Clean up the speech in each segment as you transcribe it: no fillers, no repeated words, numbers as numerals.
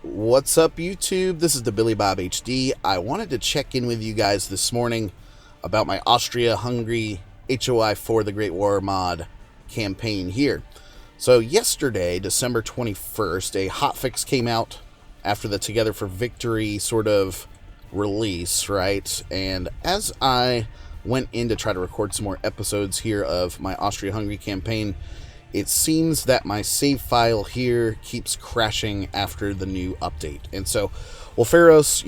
What's up, YouTube? This is the Billy Bob HD. I wanted to check in with you guys this morning about my Austria Hungary HOI IV The Great War mod campaign here. So yesterday, December 21st, a hotfix came out after the Together for Victory sort of release, right? And as I went in to try to record some more episodes here of my Austria Hungary campaign, it seems that my save file here keeps crashing after the new update. And so, Wolferos,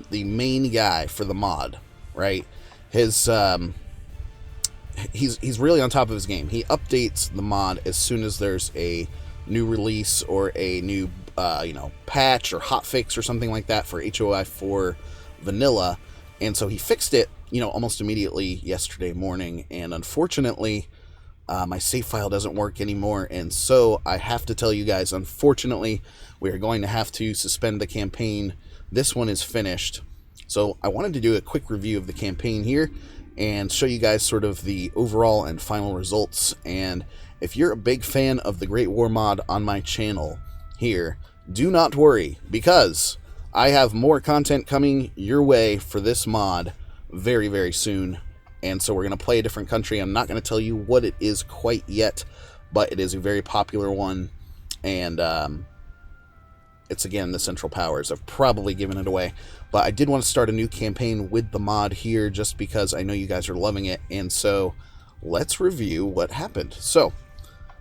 the main guy for the mod, right? He's really on top of his game. He updates the mod as soon as there's a new release or a new patch or hotfix or something like that for HOI IV vanilla. And so he fixed it, almost immediately yesterday morning. And unfortunately, my save file doesn't work anymore, and so I have to tell you guys, unfortunately, we are going to have to suspend the campaign. This one is finished. So I wanted to do a quick review of the campaign here and show you guys sort of the overall and final results. And if you're a big fan of the Great War mod on my channel here, do not worry, because I have more content coming your way for this mod very, very soon. And so we're going to play a different country. I'm not going to tell you what it is quite yet, but it is a very popular one. And it's, again, the Central Powers. I've probably given it away. But I did want to start a new campaign with the mod here just because I know you guys are loving it. And so let's review what happened. So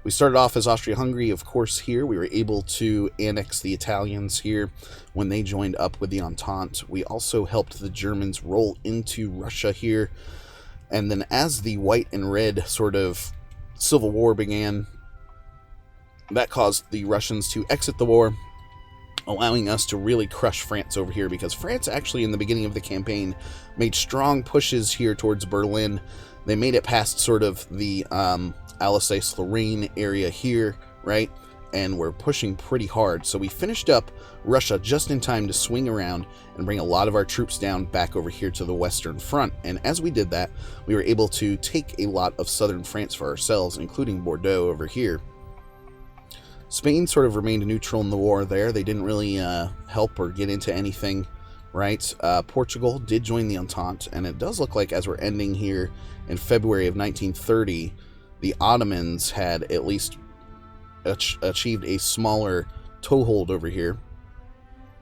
we started off as Austria Hungary, of course. Here we were able to annex the Italians here when they joined up with the Entente. We also helped the Germans roll into Russia here. And then as the white and red sort of civil war began, that caused the Russians to exit the war, allowing us to really crush France over here, because France actually in the beginning of the campaign made strong pushes here towards Berlin. They made it past sort of the Alsace-Lorraine area here, right? And we're pushing pretty hard. So we finished up Russia just in time to swing around and bring a lot of our troops down back over here to the Western Front. And as we did that, we were able to take a lot of southern France for ourselves, including Bordeaux over here. Spain sort of remained neutral in the war there. They didn't really help or get into anything, right? Portugal did join the Entente, and it does look like as we're ending here in February of 1930, the Ottomans had at least achieved a smaller toehold over here.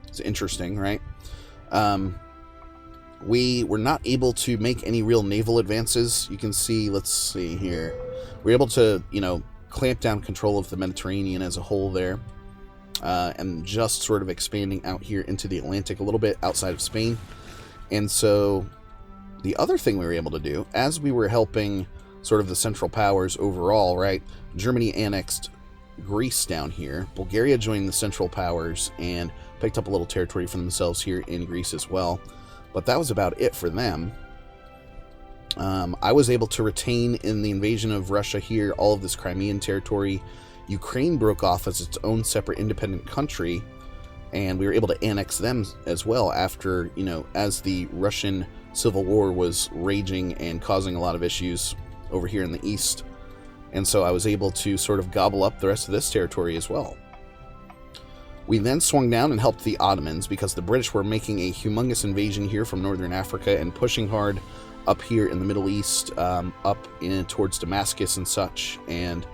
It's interesting, right? We were not able to make any real naval advances. You can see, let's see here. We're able to, clamp down control of the Mediterranean as a whole there. And just sort of expanding out here into the Atlantic a little bit outside of Spain. And so the other thing we were able to do, as we were helping sort of the Central Powers overall, right? Germany annexed Greece down here. Bulgaria joined the Central Powers and picked up a little territory for themselves here in Greece as well. But that was about it for them. I was able to retain in the invasion of Russia here all of this Crimean territory. Ukraine broke off as its own separate independent country, and we were able to annex them as well after, as the Russian Civil War was raging and causing a lot of issues over here in the east. And so I was able to sort of gobble up the rest of this territory as well. We then swung down and helped the Ottomans because the British were making a humongous invasion here from northern Africa and pushing hard up here in the Middle East, up towards Damascus and such. And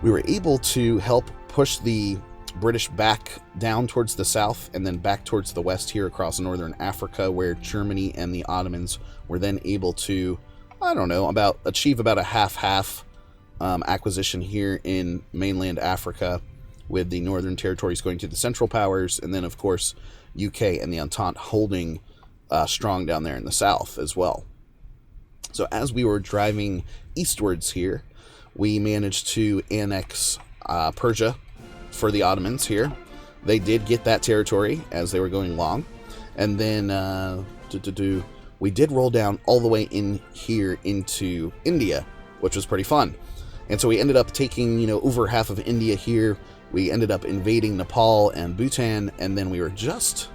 we were able to help push the British back down towards the south and then back towards the west here across northern Africa, where Germany and the Ottomans were then able to, achieve about a half-half acquisition here in mainland Africa, with the northern territories going to the Central Powers, and then, of course, UK and the Entente holding strong down there in the south as well. So as we were driving eastwards here, we managed to annex Persia for the Ottomans here. They did get that territory as they were going along. And then we did roll down all the way in here into India, which was pretty fun. And so we ended up taking, over half of India here. We ended up invading Nepal and Bhutan, and then we were just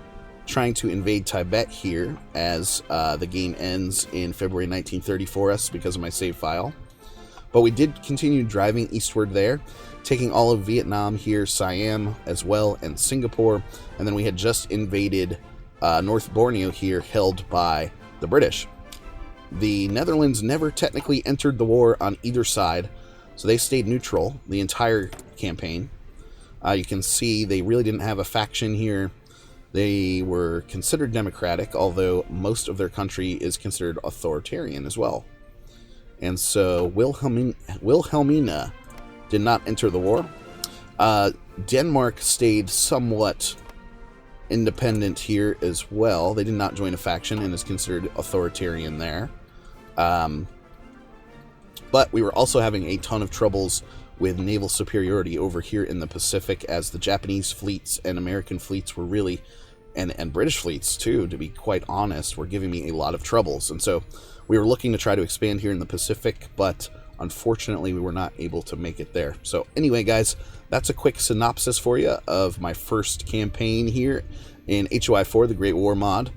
trying to invade Tibet here as the game ends in February 1930 for us because of my save file. But we did continue driving eastward there, taking all of Vietnam here, Siam as well, and Singapore. And then we had just invaded North Borneo here, held by the British. The Netherlands never technically entered the war on either side, so they stayed neutral the entire campaign. You can see they really didn't have a faction here. They were considered democratic, although most of their country is considered authoritarian as well. And so Wilhelmina did not enter the war. Denmark stayed somewhat independent here as well. They did not join a faction and is considered authoritarian there. But we were also having a ton of troubles with naval superiority over here in the Pacific, as the Japanese fleets and American fleets were really, and British fleets too, to be quite honest, were giving me a lot of troubles. And so we were looking to try to expand here in the Pacific, but unfortunately we were not able to make it there. So anyway, guys, that's a quick synopsis for you of my first campaign here in HOI IV, the Great War mod.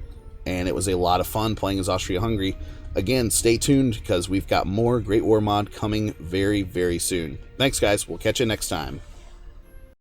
And it was a lot of fun playing as Austria Hungary. Again, stay tuned because we've got more Great War mod coming very, very soon. Thanks, guys. We'll catch you next time.